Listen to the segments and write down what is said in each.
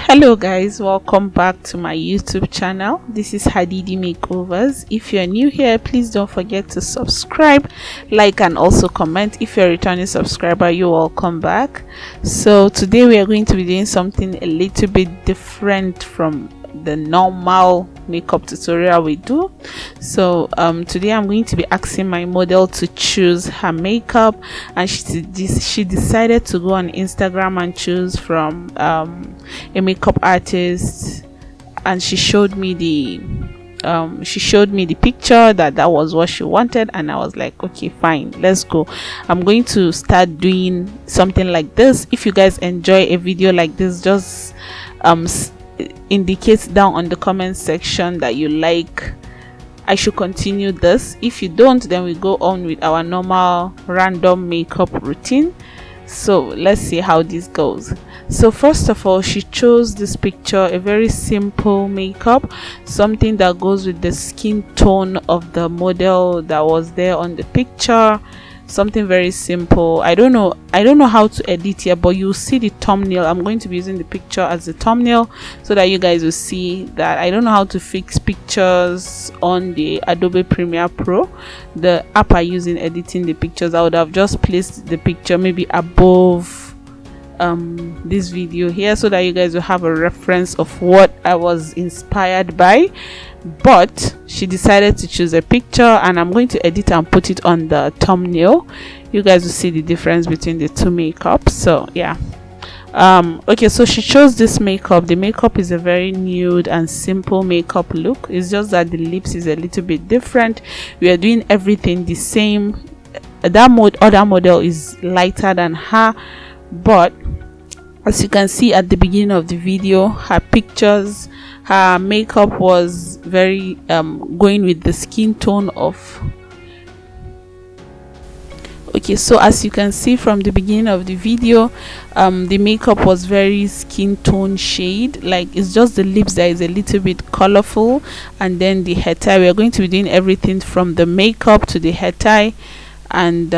Hello guys, welcome back to my YouTube channel. This is Hadidi Makeovers. If you're new here, please don't forget to subscribe, like, and also comment. If you're a returning subscriber, you're welcome back. So today we are going to be doing something a little bit different from the normal makeup tutorial we do. So today I'm going to be asking my model to choose her makeup, and she decided to go on Instagram and choose from a makeup artist, and she showed me the picture that was what she wanted, and I was like, okay, fine, let's go. I'm going to start doing something like this. If you guys enjoy a video like this, just indicate down on the comment section that you like I should continue this. If you don't, then we go on with our normal random makeup routine. So let's see how this goes. So first of all, she chose this picture, a very simple makeup, something that goes with the skin tone of the model that was there on the picture. Something very simple. I don't know how to edit here, but you'll see the thumbnail. I'm going to be using the picture as the thumbnail so that you guys will see that I don't know how to fix pictures on the Adobe Premiere Pro, the app I use in editing the pictures. I would have just placed the picture maybe above this video here so that you guys will have a reference of what I was inspired by. But she decided to choose a picture, and I'm going to edit and put it on the thumbnail. You guys will see the difference between the two makeups. So yeah, okay, so she chose this makeup. The makeup is a very nude and simple makeup look. It's just that the lips is a little bit different. We are doing everything the same. That other model is lighter than her, but as you can see at the beginning of the video, her makeup was very going with the skin tone of. Okay, so as you can see from the beginning of the video, the makeup was very skin tone shade. Like, it's just the lips that is a little bit colorful, and then the hair tie. We are going to be doing everything from the makeup to the hair tie, and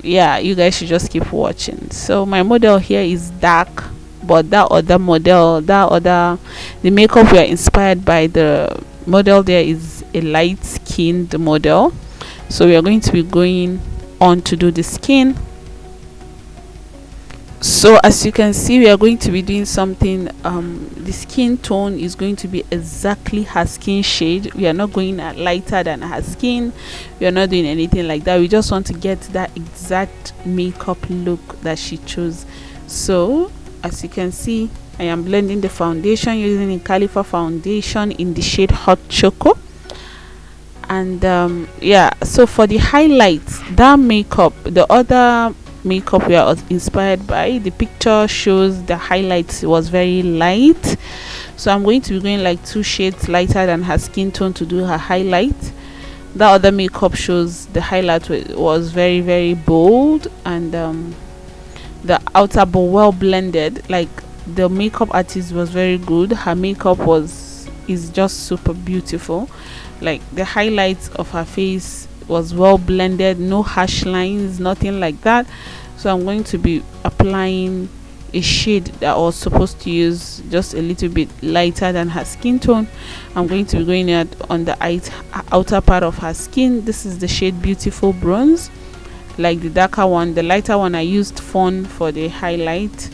yeah, you guys should just keep watching. So my model here is dark, but that other model, the makeup we are inspired by, the model there is a light skinned model. So we are going to be going on to do the skin. So as you can see, we are going to be doing something, the skin tone is going to be exactly her skin shade. We are not going lighter than her skin. We are not doing anything like that. We just want to get that exact makeup look that she chose. So as you can see, I am blending the foundation using a Kalifa foundation in the shade Hot Choco. And yeah, so for the highlights, that makeup, the other makeup we are inspired by, the picture shows the highlights was very light. So I'm going to be going like 2 shades lighter than her skin tone to do her highlight. The other makeup shows the highlight was very, very bold, and the outer but well blended. Like, the makeup artist was very good. Her makeup is just super beautiful. Like, the highlights of her face was well blended, no harsh lines, nothing like that. So I'm going to be applying a shade that I was supposed to use just a little bit lighter than her skin tone. I'm going to be going on the outer part of her skin. This is the shade Beautiful Bronze. Like the darker one, the lighter one I used Fawn for the highlight.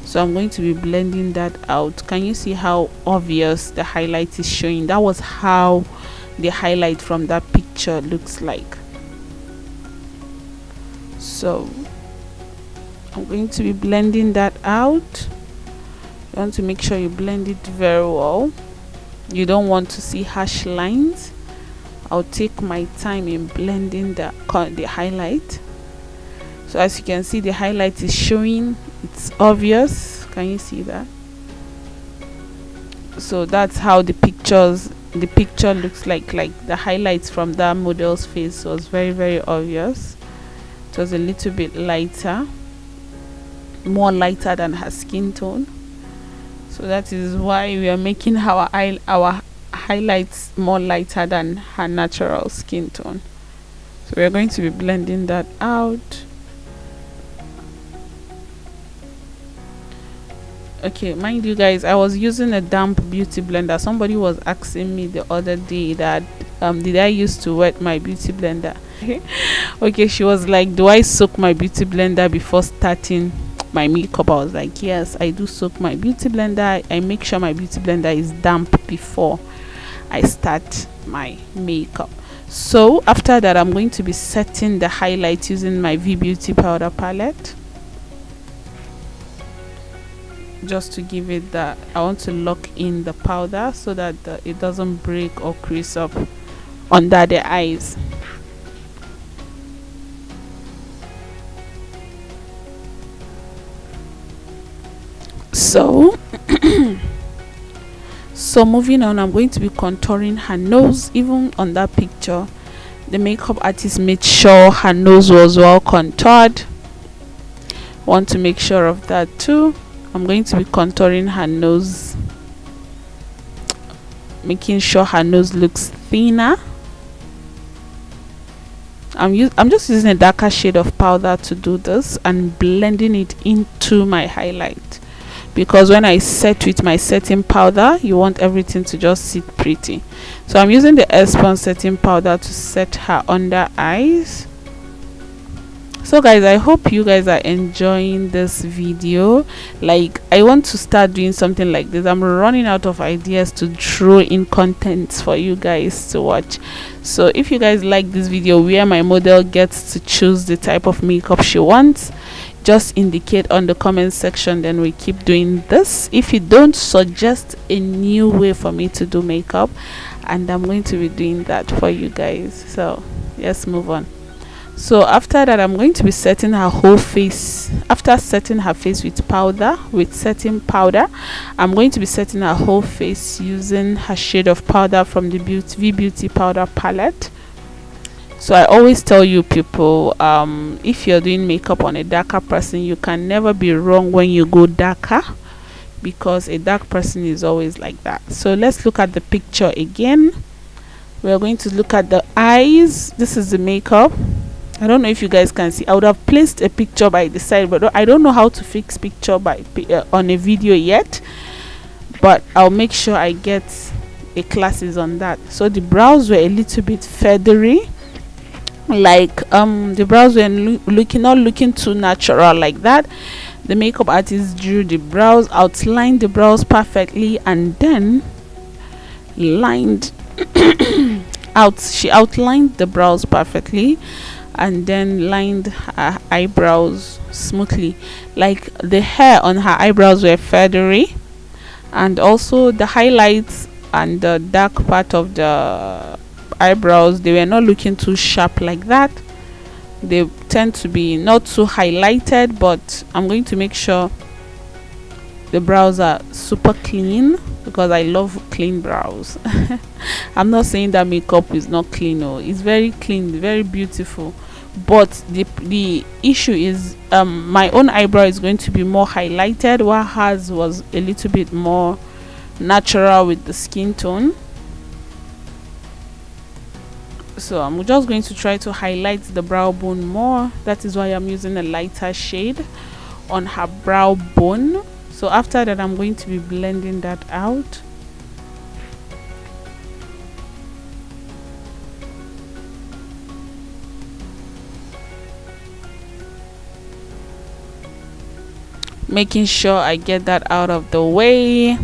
So I'm going to be blending that out. Can you see how obvious the highlight is showing? That was how the highlight from that picture looks like. So I'm going to be blending that out. You want to make sure you blend it very well. You don't want to see harsh lines. I'll take my time in blending the highlight. So as you can see, the highlight is showing, it's obvious. Can you see that? So that's how the picture looks like the highlights from that model's face was very, very obvious. It was a little bit lighter, more lighter than her skin tone. So that is why we are making our highlights more lighter than her natural skin tone. So we are going to be blending that out. Okay, mind you guys, I was using a damp beauty blender. Somebody was asking me the other day that did I used to wet my beauty blender. Okay, she was like, do I soak my beauty blender before starting my makeup? I was like, yes, I do soak my beauty blender. I make sure my beauty blender is damp before I start my makeup. So after that, I'm going to be setting the highlight using my V Beauty powder palette, just to give it that. I want to lock in the powder so that it doesn't break or crease up under the eyes. So so moving on, I'm going to be contouring her nose. Even on that picture, the makeup artist made sure her nose was well contoured. Want to make sure of that too. I'm going to be contouring her nose, making sure her nose looks thinner. I'm just using a darker shade of powder to do this and blending it into my highlight, because when I set with my setting powder, you want everything to just sit pretty. So I'm using the spun setting powder to set her under eyes. So guys, I hope you guys are enjoying this video. Like, I want to start doing something like this. I'm running out of ideas to throw in contents for you guys to watch. So if you guys like this video where my model gets to choose the type of makeup she wants, just indicate on the comment section, then we keep doing this. If you don't, suggest a new way for me to do makeup, and I'm going to be doing that for you guys. So let's move on. So after that, I'm going to be setting her whole face. After setting her face with powder, with setting powder, I'm going to be setting her whole face using her shade of powder from the V Beauty powder palette. So I always tell you people, if you're doing makeup on a darker person, you can never be wrong when you go darker, because a dark person is always like that. So let's look at the picture again. We're going to look at the eyes. This is the makeup. I don't know if you guys can see. I would have placed a picture by the side, but I don't know how to fix picture by on a video yet, but I'll make sure I get a classes on that. So the brows were a little bit feathery, like the brows were not looking too natural like that. The makeup artist drew the brows, outlined the brows perfectly, and then lined she outlined the brows perfectly and then lined her eyebrows smoothly. Like, the hair on her eyebrows were feathery, and also the highlights and the dark part of the eyebrows, they were not looking too sharp like that. They tend to be not too highlighted, but I'm going to make sure the brows are super clean, because I love clean brows. I'm not saying that makeup is not clean. No, it's very clean, very beautiful, but the issue is my own eyebrow is going to be more highlighted, while hers was a little bit more natural with the skin tone. So I'm just going to try to highlight the brow bone more. That is why I'm using a lighter shade on her brow bone. So after that, I'm going to be blending that out. Making sure I get that out of the way.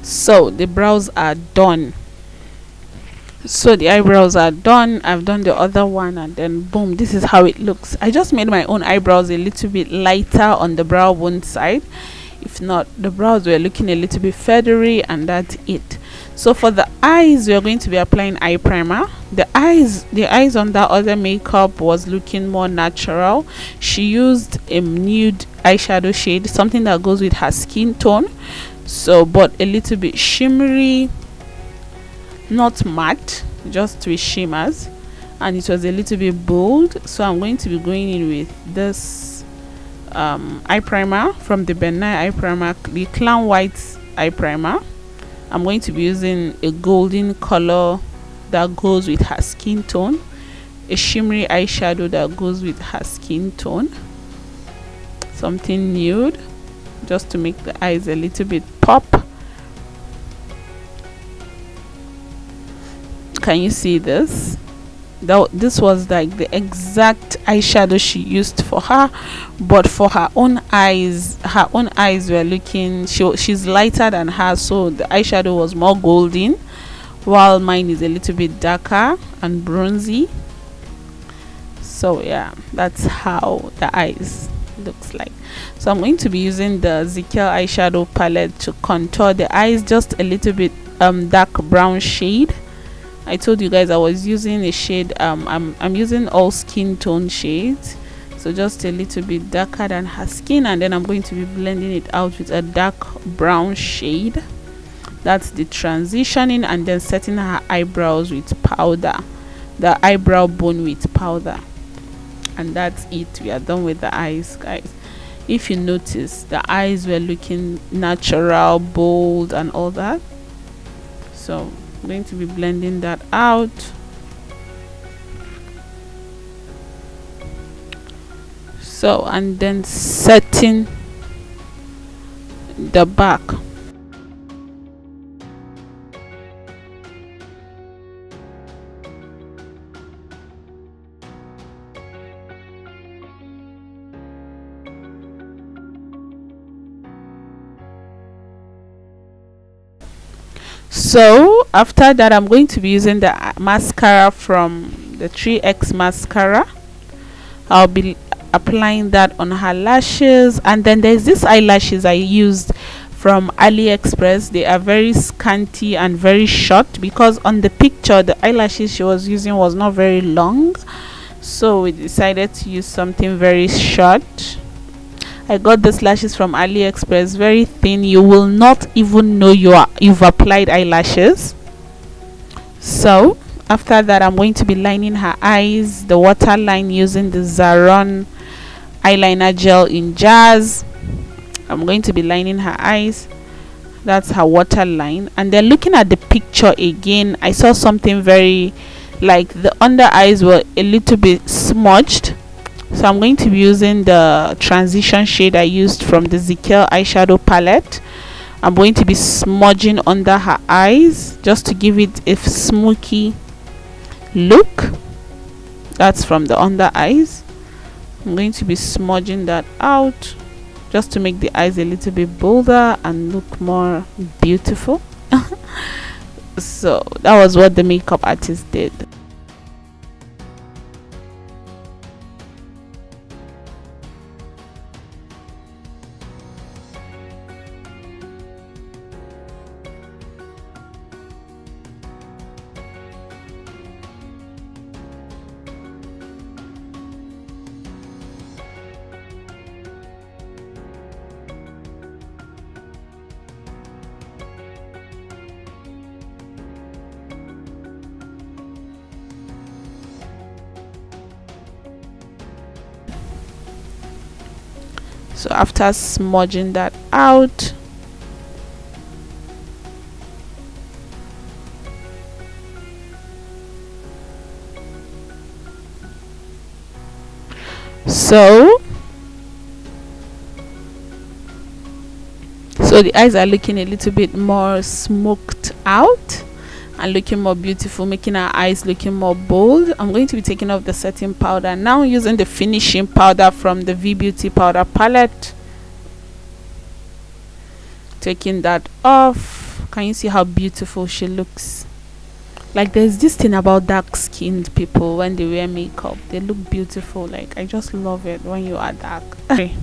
So the brows are done. So the eyebrows are done. I've done the other one, and then boom, this is how it looks. I just made my own eyebrows a little bit lighter on the brow bone side. If not, the brows were looking a little bit feathery, and that's it. So for the eyes, we are going to be applying eye primer. The eyes on that other makeup was looking more natural. She used a nude eyeshadow shade, something that goes with her skin tone, so but a little bit shimmery, not matte, just with shimmers, and it was a little bit bold. So I'm going to be going in with this eye primer from the Benai eye primer, the Clown White eye primer. I'm going to be using a golden color that goes with her skin tone, a shimmery eyeshadow that goes with her skin tone, something nude, just to make the eyes a little bit pop. Can you see this? This was like the exact eyeshadow she used for her, but for her own eyes were looking, she's lighter than her, so the eyeshadow was more golden, while mine is a little bit darker and bronzy. So yeah, that's how the eyes looks like. So I'm going to be using the Zikel eyeshadow palette to contour the eyes, just a little bit dark brown shade. I told you guys I was using a shade, I'm using all skin tone shades, so just a little bit darker than her skin, and then I'm going to be blending it out with a dark brown shade. That's the transitioning, and then setting her eyebrows with powder, the eyebrow bone with powder, and that's it. We are done with the eyes, guys. If you notice, the eyes were looking natural, bold and all that. So I'm going to be blending that out. So, and then setting the back. So after that, I'm going to be using the mascara from the 3X mascara. I'll be applying that on her lashes, and then there's this eyelashes I used from AliExpress. They are very scanty and very short, because on the picture the eyelashes she was using was not very long, so we decided to use something very short. I got these lashes from AliExpress, very thin. You will not even know you've applied eyelashes. So after that, I'm going to be lining her eyes, the waterline, using the Zaron eyeliner gel in jars. I'm going to be lining her eyes. That's her waterline. And then looking at the picture again, I saw something very, like the under eyes were a little bit smudged. So I'm going to be using the transition shade I used from the Zikel eyeshadow palette. I'm going to be smudging under her eyes just to give it a smoky look. That's from the under eyes. I'm going to be smudging that out just to make the eyes a little bit bolder and look more beautiful. So that was what the makeup artist did. So after smudging that out, so the eyes are looking a little bit more smoked out and looking more beautiful, making our eyes looking more bold. I'm going to be taking off the setting powder now, using the finishing powder from the V Beauty powder palette. Taking that off. Can you see how beautiful she looks? Like, there's this thing about dark skinned people, when they wear makeup they look beautiful. Like, I just love it when you are dark. Okay.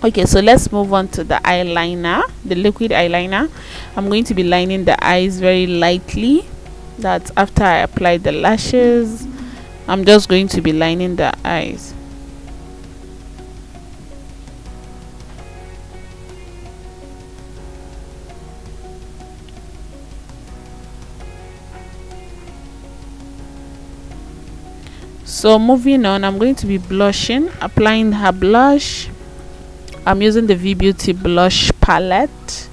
Okay, so let's move on to the eyeliner, the liquid eyeliner. I'm going to be lining the eyes very lightly. That's after I apply the lashes. I'm just going to be lining the eyes. So moving on, I'm going to be blushing, applying her blush. I'm using the V Beauty blush palette.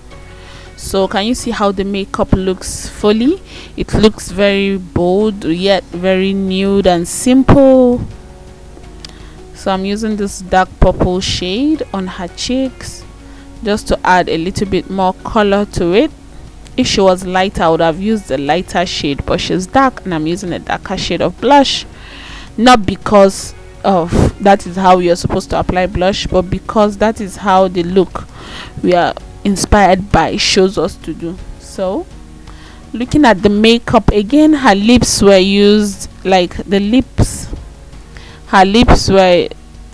So can you see how the makeup looks fully? It looks very bold yet very nude and simple. So I'm using this dark purple shade on her cheeks just to add a little bit more color to it. If she was lighter, I would have used a lighter shade, but she's dark and I'm using a darker shade of blush. Not because of that is how you're supposed to apply blush, but because that is how the look we are inspired by shows us to do. So looking at the makeup again, her lips were used, like the lips, her lips were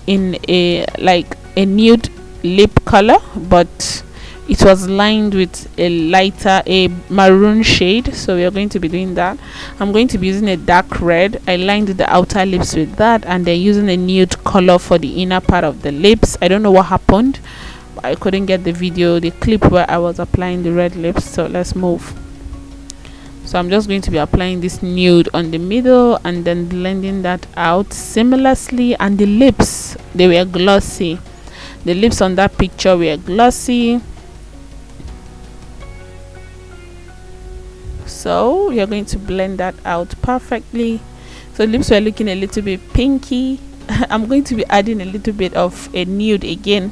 in a like a nude lip color, but it was lined with a lighter, a maroon shade. So we are going to be doing that. I'm going to be using a dark red. I lined the outer lips with that, and then using a nude color for the inner part of the lips. I don't know what happened, I couldn't get the video, the clip where I was applying the red lips. So let's move. So I'm just going to be applying this nude on the middle and then blending that out seamlessly. And the lips, they were glossy. The lips on that picture were glossy. So we are going to blend that out perfectly. So lips were looking a little bit pinky. I'm going to be adding a little bit of a nude again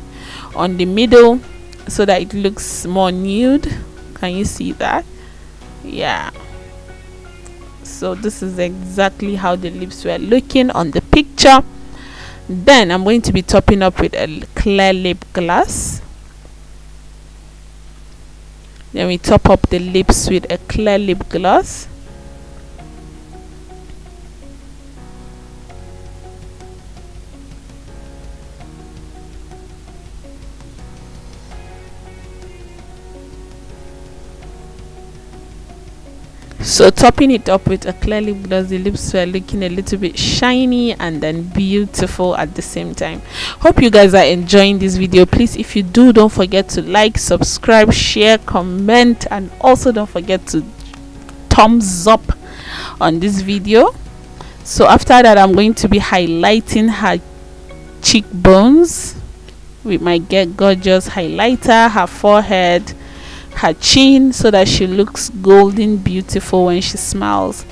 on the middle so that it looks more nude. Can you see that? Yeah. So this is exactly how the lips were looking on the picture. Then I'm going to be topping up with a clear lip gloss. Then we top up the lips with a clear lip gloss. So topping it up with a clear lip gloss, the lips were looking a little bit shiny and then beautiful at the same time. Hope you guys are enjoying this video. Please, if you do, don't forget to like, subscribe, share, comment, and also don't forget to thumbs up on this video. So after that, I'm going to be highlighting her cheekbones with my Get Gorgeous highlighter, her forehead, her chin, so that she looks golden beautiful when she smiles.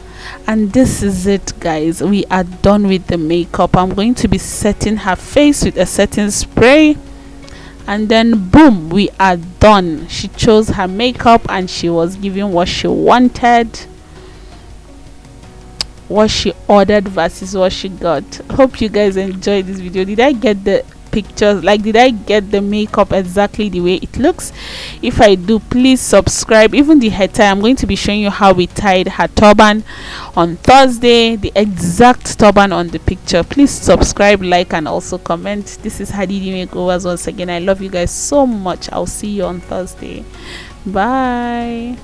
And this is it, guys. We are done with the makeup. I'm going to be setting her face with a setting spray, and then boom, we are done. She chose her makeup and she was given what she wanted, what she ordered versus what she got. Hope you guys enjoyed this video. Did I get the pictures, like did I get the makeup exactly the way it looks? If I do, please subscribe. Even the hair tie, I'm going to be showing you how we tied her turban on Thursday, the exact turban on the picture. Please subscribe, like, and also comment. This is Hadidi Makeovers once again. I love you guys so much. I'll see you on Thursday. Bye.